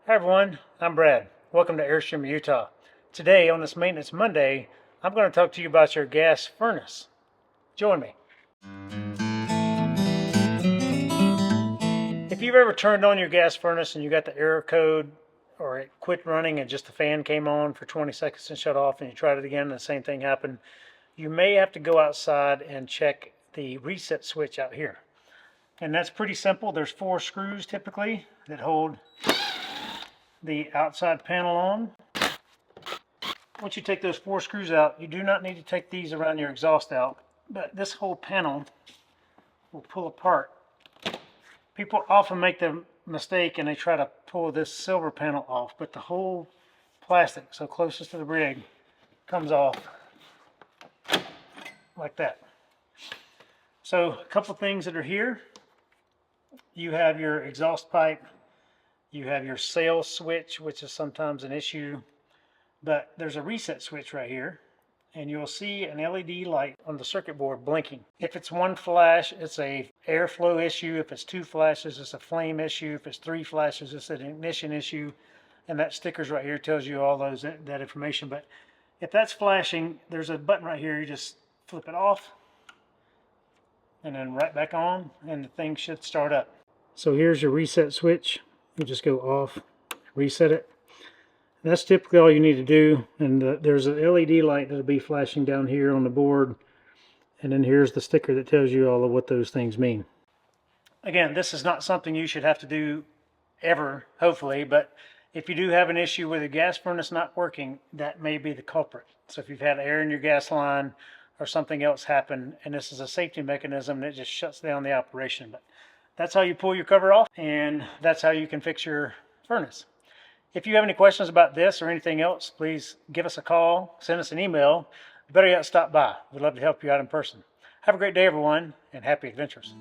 Hi everyone, I'm Brad. Welcome to Airstream, Utah. Today on this Maintenance Monday, I'm going to talk to you about your gas furnace. Join me. If you've ever turned on your gas furnace and you got the error code, or it quit running and just the fan came on for 20 seconds and shut off, and you tried it again and the same thing happened, you may have to go outside and check the reset switch out here. And that's pretty simple. There's 4 screws typically that hold the outside panel on. Once you take those 4 screws out, you do not need to take these around your exhaust out, but this whole panel will pull apart. People often make the mistake and they try to pull this silver panel off, but the whole plastic, so closest to the rig, comes off like that. So a couple things that are here. You have your exhaust pipe. You have your sail switch, which is sometimes an issue, but there's a reset switch right here, and you'll see an LED light on the circuit board blinking. If it's 1 flash, it's a airflow issue. If it's 2 flashes, it's a flame issue. If it's 3 flashes, it's an ignition issue. And that stickers right here tells you all that information. But if that's flashing, there's a button right here. You just flip it off, and then right back on, and the thing should start up. So here's your reset switch. You just go off, reset it. And that's typically all you need to do. And there's an LED light that'll be flashing down here on the board. And then here's the sticker that tells you all of what those things mean. Again, this is not something you should have to do ever, hopefully, but if you do have an issue with a gas furnace not working, that may be the culprit. So if you've had air in your gas line or something else happen, and this is a safety mechanism that just shuts down the operation. But that's how you pull your cover off, and that's how you can fix your furnace. If you have any questions about this or anything else, please give us a call, send us an email. Better yet, stop by. We'd love to help you out in person. Have a great day, everyone, and happy adventures.